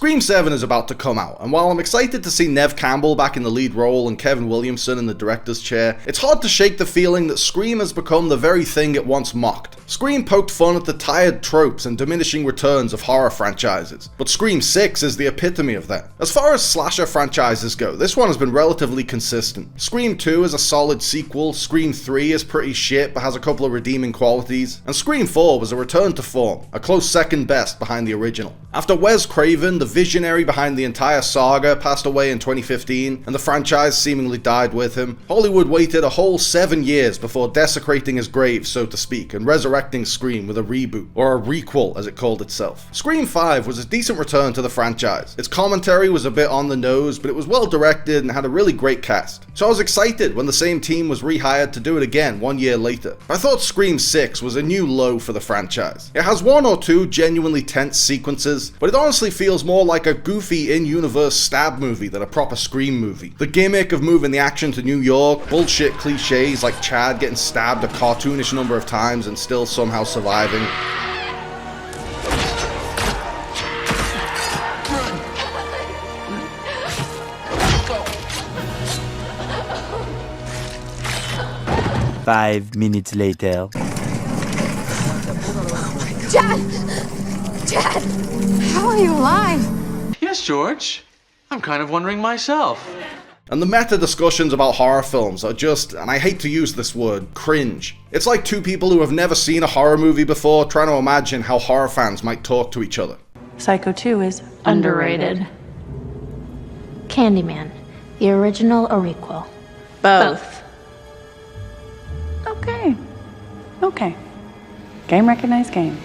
Scream 7 is about to come out, and while I'm excited to see Neve Campbell back in the lead role and Kevin Williamson in the director's chair, it's hard to shake the feeling that Scream has become the very thing it once mocked. Scream poked fun at the tired tropes and diminishing returns of horror franchises, but Scream 6 is the epitome of that. As far as slasher franchises go, this one has been relatively consistent. Scream 2 is a solid sequel, Scream 3 is pretty shit but has a couple of redeeming qualities, and Scream 4 was a return to form, a close second best behind the original. After Wes Craven, the visionary behind the entire saga, passed away in 2015, and the franchise seemingly died with him, Hollywood waited a whole 7 years before desecrating his grave, so to speak, and resurrecting Scream with a reboot, or a requel as it called itself. Scream 5 was a decent return to the franchise. Its commentary was a bit on the nose, but it was well directed and had a really great cast. So I was excited when the same team was rehired to do it again 1 year later. I thought Scream 6 was a new low for the franchise. It has one or two genuinely tense sequences, but it honestly feels more like a goofy in-universe stab movie than a proper Scream movie. The gimmick of moving the action to New York, bullshit cliches like Chad getting stabbed a cartoonish number of times and still somehow surviving. Five minutes later. Dad, how are you alive? Yes, George. I'm kind of wondering myself. And the meta discussions about horror films are just, and I hate to use this word, cringe. It's like two people who have never seen a horror movie before trying to imagine how horror fans might talk to each other. Psycho 2 is underrated. Candyman, the original or requel? Both. Okay. Game recognized game.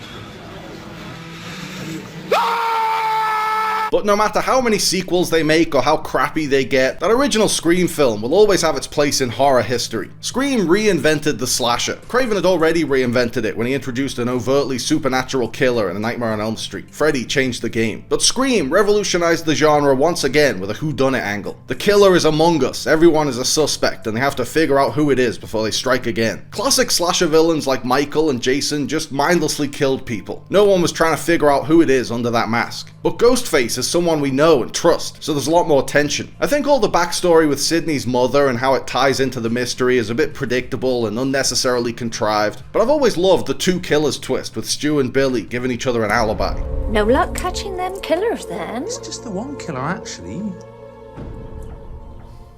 But no matter how many sequels they make or how crappy they get, that original Scream film will always have its place in horror history. Scream reinvented the slasher. Craven had already reinvented it when he introduced an overtly supernatural killer in A Nightmare on Elm Street. Freddy changed the game. But Scream revolutionized the genre once again with a whodunit angle. The killer is among us, everyone is a suspect, and they have to figure out who it is before they strike again. Classic slasher villains like Michael and Jason just mindlessly killed people. No one was trying to figure out who it is under that mask. But Ghostface is someone we know and trust, so there's a lot more tension. I think all the backstory with Sydney's mother and how it ties into the mystery is a bit predictable and unnecessarily contrived, but I've always loved the two killers twist with Stu and Billy giving each other an alibi. No luck catching them killers then? It's just the one killer, actually.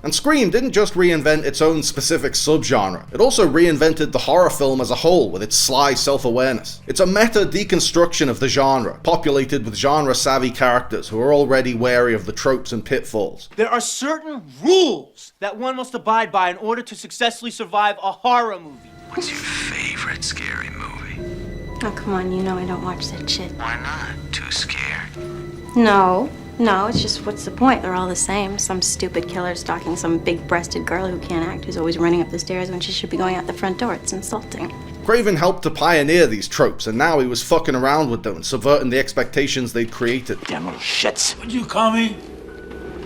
And Scream didn't just reinvent its own specific subgenre, it also reinvented the horror film as a whole with its sly self-awareness. It's a meta deconstruction of the genre, populated with genre-savvy characters who are already wary of the tropes and pitfalls. There are certain rules that one must abide by in order to successfully survive a horror movie. What's your favorite scary movie? Oh, come on, you know I don't watch that shit. Why not? Too scared? No, it's just what's the point? They're all the same. Some stupid killer stalking some big-breasted girl who can't act, who's always running up the stairs when she should be going out the front door. It's insulting. Craven helped to pioneer these tropes, and now he was fucking around with them and subverting the expectations they'd created. Damn little shits. What'd you call me?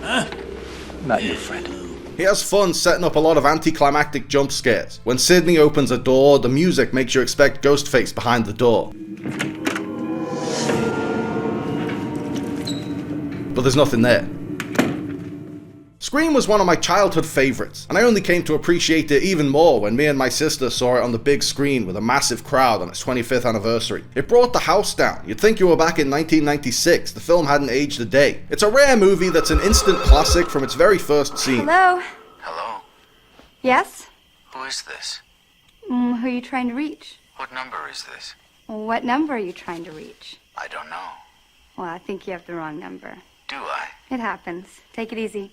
Huh? Not your friend. He has fun setting up a lot of anticlimactic jump scares. When Sydney opens a door, the music makes you expect Ghostface behind the door. But there's nothing there. Scream was one of my childhood favourites, and I only came to appreciate it even more when me and my sister saw it on the big screen with a massive crowd on its 25th anniversary. It brought the house down. You'd think you were back in 1996, the film hadn't aged a day. It's a rare movie that's an instant classic from its very first scene. Hello? Hello? Yes? Who is this? Who are you trying to reach? What number is this? What number are you trying to reach? I don't know. Well, I think you have the wrong number. Do I? It happens. Take it easy.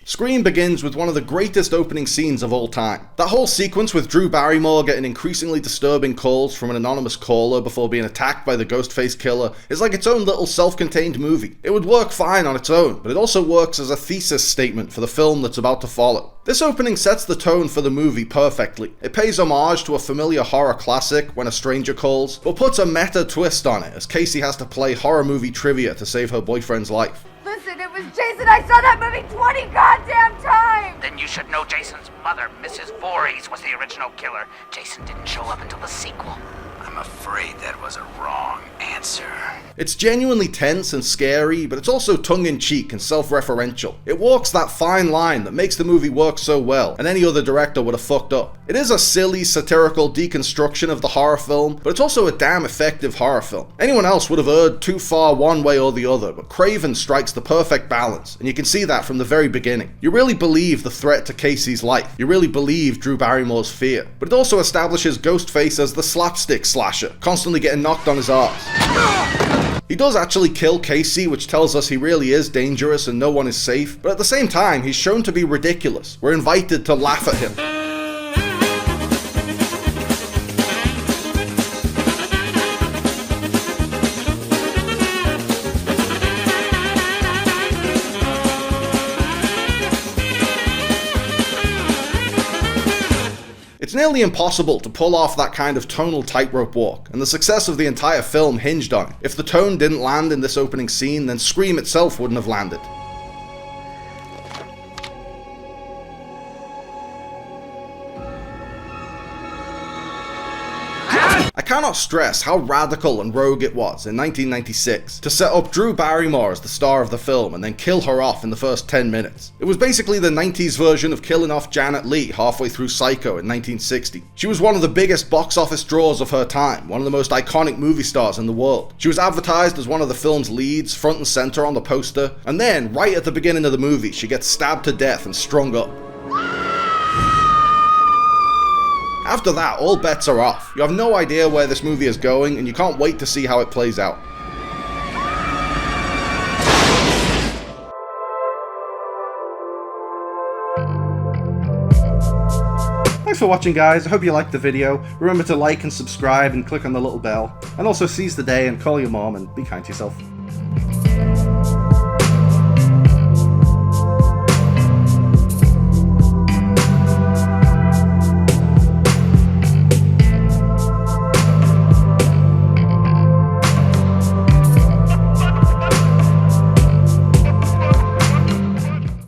Scream begins with one of the greatest opening scenes of all time. That whole sequence with Drew Barrymore getting increasingly disturbing calls from an anonymous caller before being attacked by the Ghostface killer is like its own little self-contained movie. It would work fine on its own, but it also works as a thesis statement for the film that's about to follow. This opening sets the tone for the movie perfectly. It pays homage to a familiar horror classic, When a Stranger Calls, but puts a meta twist on it as Casey has to play horror movie trivia to save her boyfriend's life. Listen, it was Jason. I saw that movie 20 goddamn times! Then you should know Jason's mother, Mrs. Voorhees, was the original killer. Jason didn't show up until the sequel. I'm afraid that was a wrong answer. It's genuinely tense and scary, but it's also tongue-in-cheek and self-referential. It walks that fine line that makes the movie work so well, and any other director would have fucked up. It is a silly, satirical deconstruction of the horror film, but it's also a damn effective horror film. Anyone else would have erred too far one way or the other, but Craven strikes the perfect balance, and you can see that from the very beginning. You really believe the threat to Casey's life. You really believe Drew Barrymore's fear. But it also establishes Ghostface as the slapstick slasher, constantly getting knocked on his arse. He does actually kill Casey, which tells us he really is dangerous and no one is safe, but at the same time, he's shown to be ridiculous. We're invited to laugh at him. It's nearly impossible to pull off that kind of tonal tightrope walk, and the success of the entire film hinged on it. If the tone didn't land in this opening scene, then Scream itself wouldn't have landed. I cannot stress how radical and rogue it was in 1996 to set up Drew Barrymore as the star of the film and then kill her off in the first 10 minutes. It was basically the 90s version of killing off Janet Leigh halfway through Psycho in 1960. She was one of the biggest box office draws of her time, one of the most iconic movie stars in the world. She was advertised as one of the film's leads, front and center on the poster, and then, right at the beginning of the movie, she gets stabbed to death and strung up. After that, all bets are off. You have no idea where this movie is going, and you can't wait to see how it plays out. Thanks for watching, guys. I hope you liked the video. Remember to like and subscribe and click on the little bell. And also seize the day and call your mom and be kind to yourself.